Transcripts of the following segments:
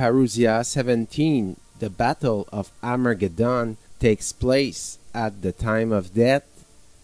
Parousia 17, the Battle of Armageddon takes place at the time of death.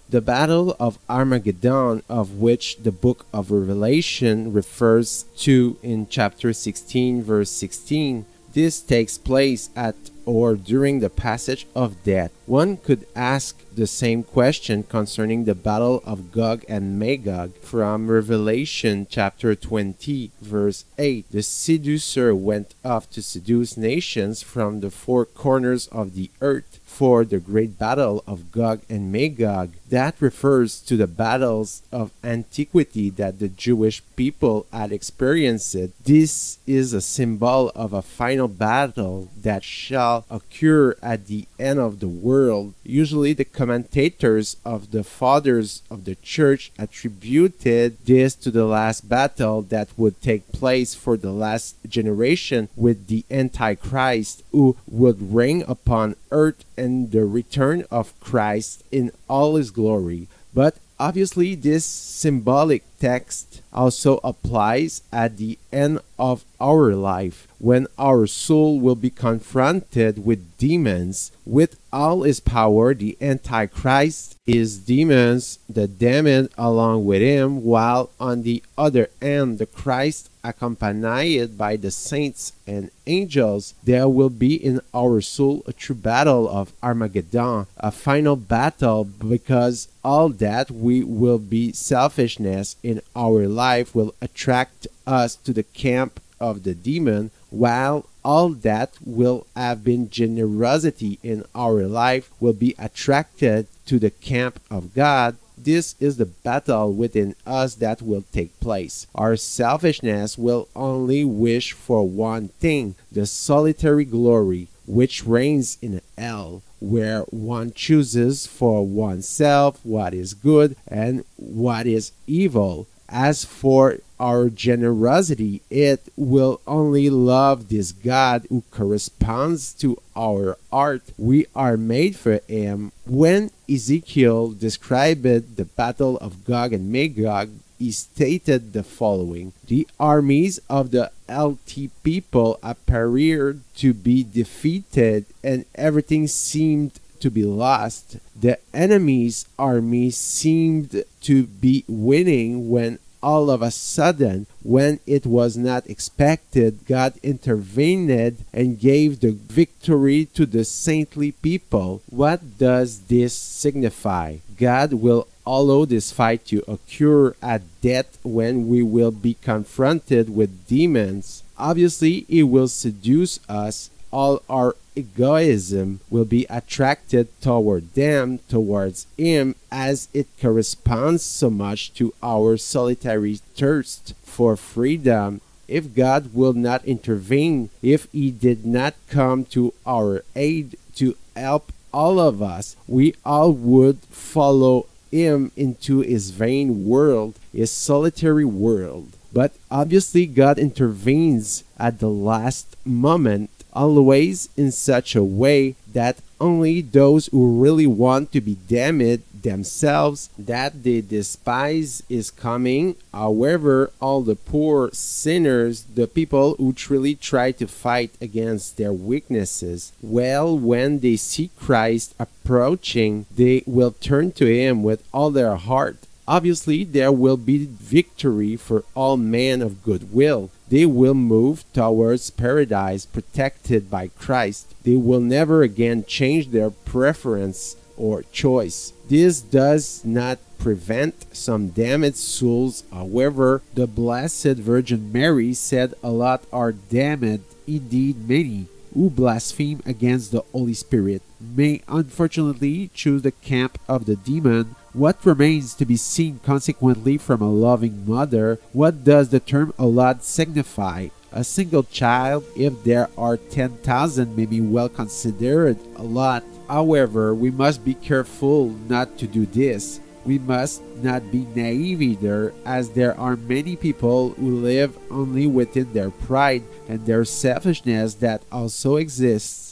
The Battle of Armageddon, of which the book of Revelation refers to in chapter 16, verse 16, this takes place at or during the passage of death. One could ask the same question concerning the battle of Gog and Magog from Revelation chapter 20, verse 8. The seducer went off to seduce nations from the four corners of the earth for the great battle of Gog and Magog. That refers to the battles of antiquity that the Jewish people had experienced. This is a symbol of a final battle that shall occur at the end of the world. Usually the commentators of the fathers of the church attributed this to the last battle that would take place for the last generation with the Antichrist, who would reign upon earth, and the return of Christ in all his glory. But obviously this symbolic text also applies at the end of our life, when our soul will be confronted with demons. With all his power, the Antichrist, his demons, the damned along with him, while on the other hand the Christ, accompanied by the saints and angels. There will be in our soul a true battle of Armageddon, a final battle, because all that we will be selfishness in our life will attract us to the camp of the demon, while all that will have been generosity in our life will be attracted to the camp of God. This is the battle within us that will take place. Our selfishness will only wish for one thing, the solitary glory, which reigns in hell, where one chooses for oneself what is good and what is evil. As for our generosity, it will only love this God who corresponds to our heart. We are made for him. When Ezechiel described the battle of Gog and Magog, he stated the following: the armies of the LT people appeared to be defeated, and everything seemed to be lost. The enemy's army seemed to be winning, when all of a sudden, when it was not expected, God intervened and gave the victory to the saintly people. What does this signify? God will allow this fight to occur at death, when we will be confronted with demons. Obviously, He will seduce us. All our egoism will be attracted toward them, towards Him, as it corresponds so much to our solitary thirst for freedom. If God will not intervene, if He did not come to our aid to help all of us, we all would follow Him into His vain world, His solitary world. But obviously God intervenes at the last moment, always in such a way that only those who really want to be damned themselves, that they despise, is coming. However, all the poor sinners, the people who truly try to fight against their weaknesses, well, when they see Christ approaching, they will turn to Him with all their heart. Obviously, there will be victory for all men of goodwill. They will move towards paradise protected by Christ. They will never again change their preference or choice. This does not prevent some damned souls. However, the Blessed Virgin Mary said a lot are damned, indeed many, who blaspheme against the Holy Spirit, may unfortunately choose the camp of the demon. What remains to be seen consequently from a loving mother? What does the term a lot signify? A single child, if there are 10,000, may be well considered a lot. However, we must be careful not to do this. We must not be naive either, as there are many people who live only within their pride and their selfishness that also exists.